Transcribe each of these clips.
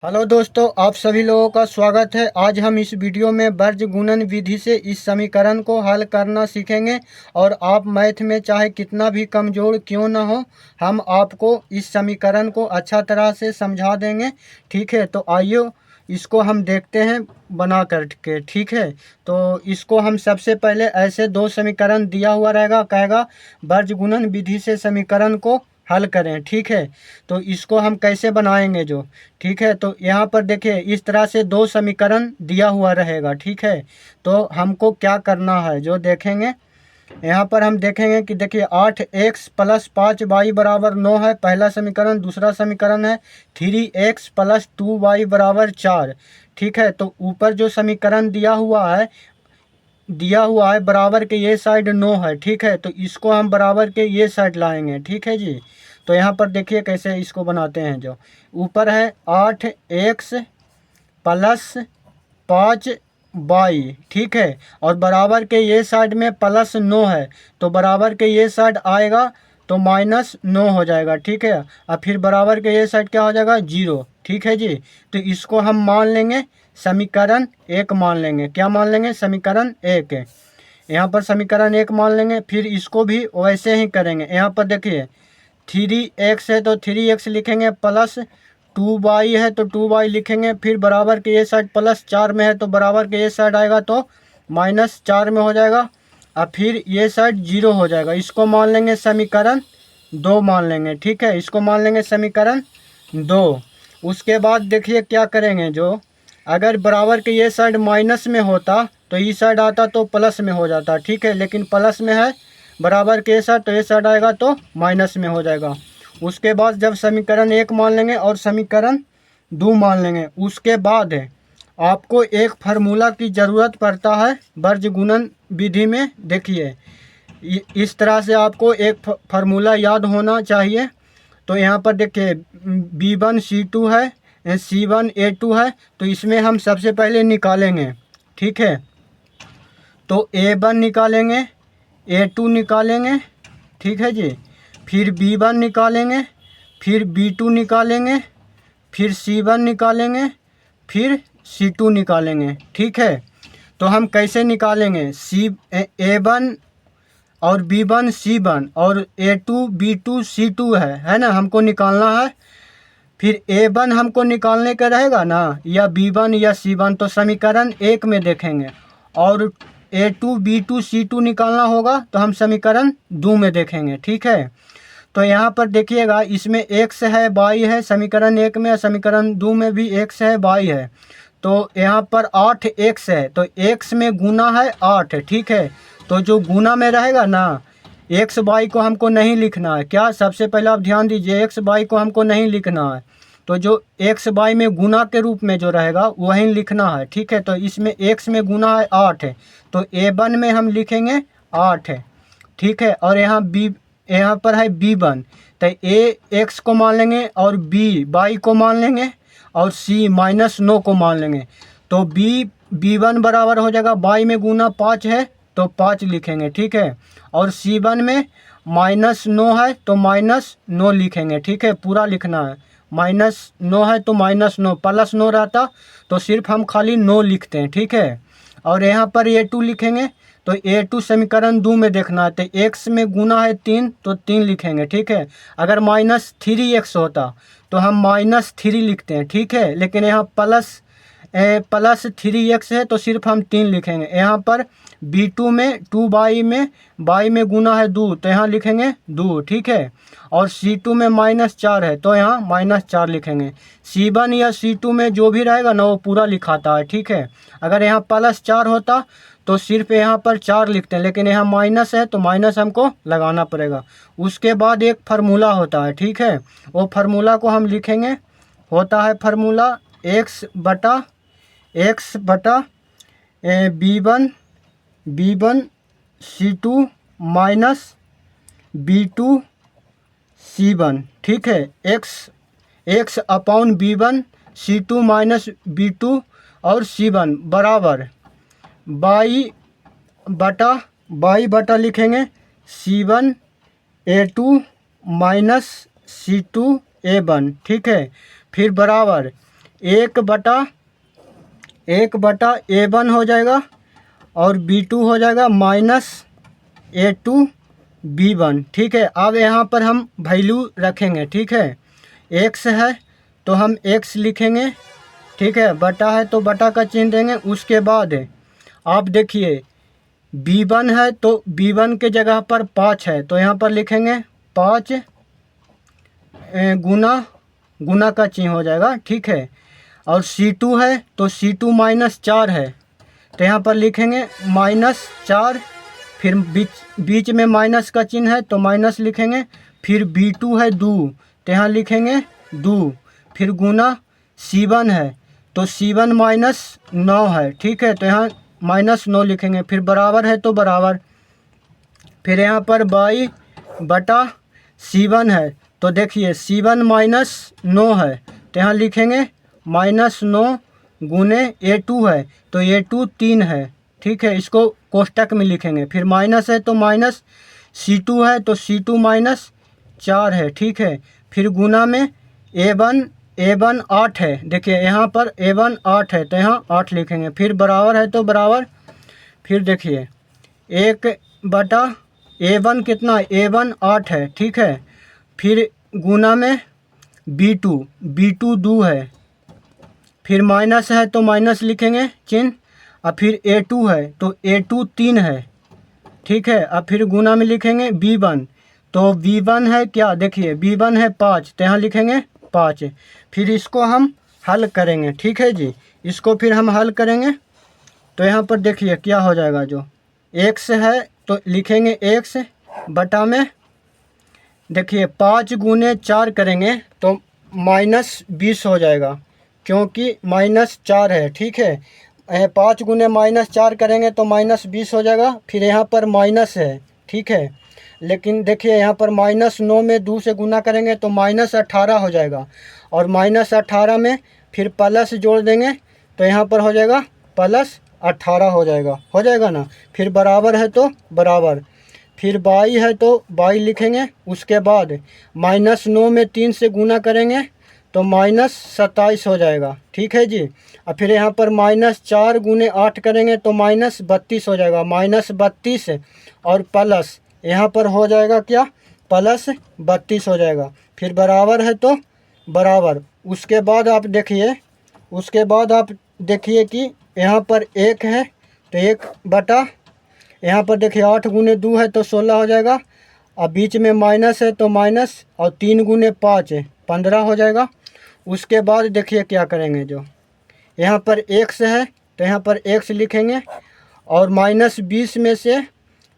Hello दोस्तों, आप सभी लोगों का स्वागत है। आज हम इस वीडियो में वर्ज गुणन विधि से इस समीकरण को हल करना सीखेंगे। और आप मैथ में चाहे कितना भी कमज़ोर क्यों ना हो, हम आपको इस समीकरण को अच्छा तरह से समझा देंगे। ठीक है, तो आइए इसको हम देखते हैं बना करके। ठीक है, तो इसको हम सबसे पहले ऐसे दो समीकरण दिया हुआ रहेगा, कहेगा वर्ज गुणन विधि से समीकरण को हल करें। ठीक है, तो इसको हम कैसे बनाएंगे जो। ठीक है, तो यहाँ पर देखिए इस तरह से दो समीकरण दिया हुआ रहेगा। ठीक है, तो हमको क्या करना है जो देखेंगे। यहाँ पर हम देखेंगे कि देखिए 8x+5y बराबर 9 है पहला समीकरण। दूसरा समीकरण है 3x+2y बराबर 4। ठीक है, तो ऊपर जो समीकरण दिया हुआ है बराबर के ये साइड 9 है। ठीक है, तो इसको हम बराबर के ये साइड लाएंगे। ठीक है जी, तो यहाँ पर देखिए कैसे इसको बनाते हैं। जो ऊपर है 8x+5y। ठीक है, और बराबर के ये साइड में +9 है, तो बराबर के ये साइड आएगा तो -9 हो जाएगा। ठीक है, और फिर बराबर के ये साइड क्या हो जाएगा 0। ठीक है जी, तो इसको हम मान लेंगे समीकरण 1 मान लेंगे। क्या मान लेंगे? समीकरण 1 है। यहाँ पर समीकरण 1 मान लेंगे। फिर इसको भी वैसे ही करेंगे। यहाँ पर देखिए 3x है तो 3x लिखेंगे, +2y है तो 2y लिखेंगे। फिर बराबर के ये साइड +4 में है तो बराबर के ये साइड आएगा तो -4 में हो जाएगा, और फिर ये साइड 0 हो जाएगा। इसको मान लेंगे समीकरण 2 मान लेंगे। ठीक है, इसको मान लेंगे समीकरण 2। उसके बाद देखिए क्या करेंगे। जो अगर बराबर के ये साइड माइनस में होता तो ये साइड आता तो प्लस में हो जाता। ठीक है, लेकिन प्लस में है बराबर के साइड, तो ये साइड आएगा तो माइनस में हो जाएगा। उसके बाद जब समीकरण 1 मान लेंगे और समीकरण 2 मान लेंगे, उसके बाद है आपको एक फार्मूला की ज़रूरत पड़ता है वर्ज गुणन विधि में। देखिए इस तरह से आपको एक फार्मूला याद होना चाहिए। तो यहाँ पर देखिए B1C2 है, C1A2 है, तो इसमें हम सबसे पहले निकालेंगे। ठीक है, तो A1 निकालेंगे, A2 निकालेंगे। ठीक है जी, फिर B1 निकालेंगे, फिर B2 निकालेंगे, फिर C1 निकालेंगे, फिर C2 निकालेंगे। ठीक है, तो हम कैसे निकालेंगे? A1 और B1 C1 और A2 B2 C2 है ना, हमको निकालना है। फिर A1 हमको निकालने का रहेगा ना, या B1 या C1, तो समीकरण 1 में देखेंगे। और A2 B2 C2 निकालना होगा तो हम समीकरण 2 में देखेंगे। ठीक है, तो यहाँ पर देखिएगा इसमें x है y है समीकरण 1 में, समीकरण 2 में भी x है y है। तो यहाँ पर 8x है तो x में गुना है 8। ठीक है, तो जो गुना में रहेगा ना, एक्स वाई को हमको नहीं लिखना है। क्या? सबसे पहले आप ध्यान दीजिए, एक्स वाई को हमको नहीं लिखना है। तो जो एक्स वाई में गुना के रूप में जो रहेगा वही लिखना है। ठीक है, तो इसमें एक्स में गुना है 8 है, तो A1 में हम लिखेंगे 8 है। ठीक है, और यहाँ पर है B1, तो A x को मान लेंगे और B वाई को मान लेंगे और C -9 को मान लेंगे। तो B1 बराबर हो जाएगा, वाई में गुना 5 है तो 5 लिखेंगे। ठीक है, और C1 में -9 है तो -9 लिखेंगे। ठीक है, पूरा लिखना है। -9 है तो -9, +9 रहता तो सिर्फ हम खाली 9 लिखते हैं। ठीक है, और यहाँ पर A2 लिखेंगे, तो A2 समीकरण 2 में देखना है। तो x में गुना है 3 तो 3 लिखेंगे। ठीक है, अगर -3x होता तो हम -3 लिखते हैं। ठीक है, लेकिन यहाँ +3x है तो सिर्फ हम 3 लिखेंगे। यहाँ पर B2 में 2y में गुना है 2 तो यहाँ लिखेंगे 2। ठीक है, और C2 में -4 है तो यहाँ -4 लिखेंगे। C1 या C2 में जो भी रहेगा ना वो पूरा लिखाता है। ठीक है, अगर यहाँ +4 होता तो सिर्फ यहाँ पर 4 लिखते हैं, लेकिन यहाँ माइनस है तो माइनस हमको लगाना पड़ेगा। उसके बाद एक फार्मूला होता है। ठीक है, वो फार्मूला को हम लिखेंगे। होता है फार्मूला x बटा B1 C2 minus B2 C1। ठीक है, x upon B1 C2 minus B2 और C1 बराबर बाई बटा लिखेंगे C1 A2 minus C2 A1। ठीक है, फिर बराबर 1/A1 हो जाएगा और B2 हो जाएगा -A2B1। ठीक है, अब यहाँ पर हम वैल्यू रखेंगे। ठीक है, x है तो हम x लिखेंगे। ठीक है, बटा है तो बटा का चिन्ह देंगे। उसके बाद आप देखिए B1 है तो B1 के जगह पर 5 है तो यहाँ पर लिखेंगे 5 गुना का चिन्ह हो जाएगा। ठीक है, और C2 है तो C2 -4 है तो यहाँ पर लिखेंगे -4, फिर बीच में माइनस का चिन्ह है तो माइनस लिखेंगे। फिर B2 है 2 तो यहाँ लिखेंगे 2, फिर गुना C1 है तो C1 -9 है। ठीक है, तो यहाँ -9 लिखेंगे। फिर बराबर है तो बराबर, फिर यहाँ पर y बटा C1 है तो देखिए C1 -9 है तो यहाँ लिखेंगे -9 गुने A2 है तो A2 3 है। ठीक है, इसको कोष्टक में लिखेंगे। फिर माइनस है तो माइनस, C2 है तो C2 -4 है। ठीक है, फिर गुना में A1 8 है। देखिए यहाँ पर A1 8 है तो यहाँ 8 लिखेंगे। फिर बराबर है तो बराबर, फिर देखिए 1/A1 कितना, A1 8 है। ठीक है, फिर गुना में B2 2 है, फिर माइनस है तो माइनस लिखेंगे चिन्ह। अब फिर A2 है तो A2 3 है। ठीक है, अब फिर गुना में लिखेंगे B1 तो B1 है क्या, देखिए B1 है 5 तो यहाँ लिखेंगे 5। फिर इसको हम हल करेंगे। ठीक है जी, इसको फिर हम हल करेंगे तो यहाँ पर देखिए क्या हो जाएगा। जो x है तो लिखेंगे x बटा में, देखिए 5 गुने 4 करेंगे तो -20 हो जाएगा क्योंकि -4 है। ठीक है, 5 गुने -4 करेंगे तो -20 हो जाएगा। फिर यहाँ पर माइनस है। ठीक है, लेकिन देखिए यहाँ पर -9 में 2 से गुना करेंगे तो -18 हो जाएगा, और -18 में फिर प्लस जोड़ देंगे तो यहाँ पर हो जाएगा +18 हो जाएगा ना। फिर बराबर है तो बराबर, फिर y है तो y लिखेंगे। उसके बाद -9 में 3 से गुना करेंगे तो -27 हो जाएगा। ठीक है जी, और फिर यहाँ पर -4 गुने 8 करेंगे तो -32 हो जाएगा। -32 और प्लस यहाँ पर हो जाएगा क्या, +32 हो जाएगा। फिर बराबर है तो बराबर। उसके बाद आप देखिए कि यहाँ पर 1 है तो 1 बटा, यहाँ पर देखिए 8 गुने 2 है तो 16 हो जाएगा। अब बीच में माइनस है तो माइनस, और 3 गुने 5 है 15 हो जाएगा। उसके बाद देखिए क्या करेंगे, जो यहाँ पर x है तो यहाँ पर x लिखेंगे, और -20 में से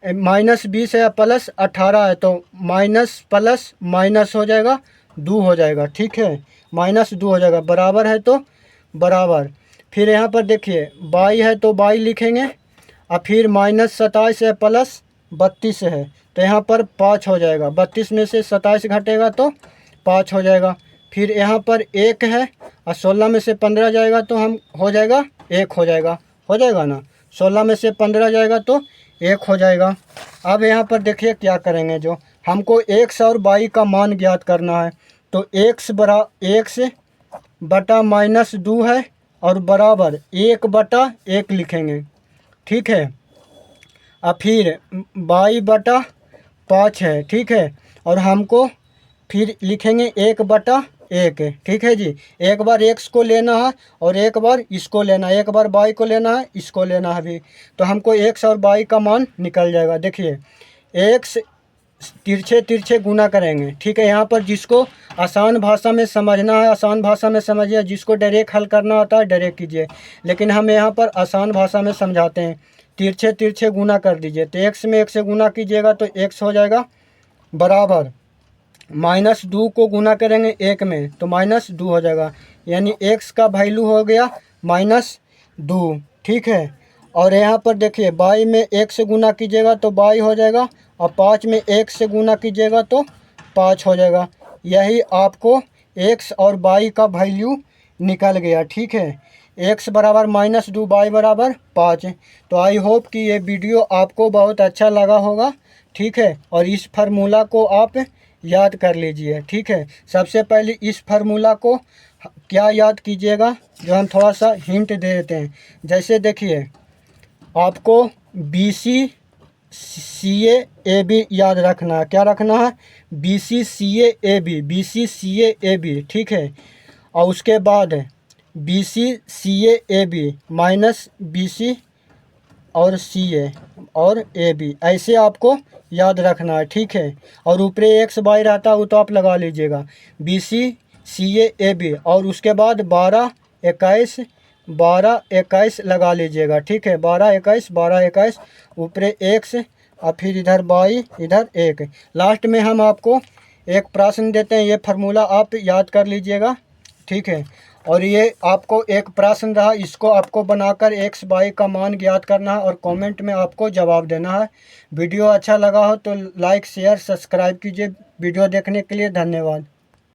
-20 है +18 है तो माइनस प्लस माइनस हो जाएगा 2 हो जाएगा। ठीक है, -2 हो जाएगा। बराबर है तो बराबर, फिर यहाँ पर देखिए y है तो y लिखेंगे, और फिर -27 है +32 है तो यहाँ पर 5 हो जाएगा। 32 में से 27 घटेगा तो 5 हो जाएगा। फिर यहाँ पर 1 है और 16 में से 15 जाएगा तो हम हो जाएगा 1 हो जाएगा ना। 16 में से 15 जाएगा तो 1 हो जाएगा। अब यहाँ पर देखिए क्या करेंगे, जो हमको x और y का मान ज्ञात करना है तो x बटा -2 है और बराबर 1/1 लिखेंगे। ठीक है, और फिर y बटा 5 है। ठीक है, और हमको फिर लिखेंगे 1/1। ठीक है जी, एक बार x को लेना है और एक बार इसको लेना है, एक बार y को लेना है, इसको लेना है भी, तो हमको x और y का मान निकल जाएगा। देखिए x तिरछे गुना करेंगे। ठीक है, यहाँ पर जिसको आसान भाषा में समझना है आसान भाषा में समझिए, जिसको डायरेक्ट हल करना होता है डायरेक्ट कीजिए, लेकिन हम यहाँ पर आसान भाषा में समझाते हैं। तिरछे गुना कर दीजिए तो x में 1 से गुना कीजिएगा तो x हो जाएगा बराबर, -2 को गुना करेंगे 1 में तो -2 हो जाएगा, यानी x का वैल्यू हो गया -2। ठीक है, और यहाँ पर देखिए y में 1 से गुना कीजिएगा तो y हो जाएगा, और 5 में 1 से गुना कीजिएगा तो 5 हो जाएगा। यही आपको x और y का वैल्यू निकल गया। ठीक है, x बराबर -2, y बराबर 5। तो आई होप कि ये वीडियो आपको बहुत अच्छा लगा होगा। ठीक है, और इस फार्मूला को आप याद कर लीजिए। ठीक है, सबसे पहले इस फार्मूला को क्या याद कीजिएगा, जो हम थोड़ा सा हिंट दे देते हैं। जैसे देखिए, आपको BC CA AB याद रखना है। क्या रखना है? BC CA AB, BC CA AB, ठीक है। और उसके बाद BC CA AB minus BC और CA और AB, ऐसे आपको याद रखना है, ठीक है। और ऊपरे XY रहता है वो तो आप लगा लीजिएगा, BC CA AB, और उसके बाद 12 21 लगा लीजिएगा, ठीक है। 12 21 ऊपरे X और फिर इधर Y, इधर 1। लास्ट में हम आपको एक प्रश्न देते हैं, ये फार्मूला आप याद कर लीजिएगा, ठीक है। और ये आपको एक प्रश्न रहा, इसको आपको बनाकर XY का मान ज्ञात करना है और कमेंट में आपको जवाब देना है। वीडियो अच्छा लगा हो तो लाइक शेयर सब्सक्राइब कीजिए। वीडियो देखने के लिए धन्यवाद।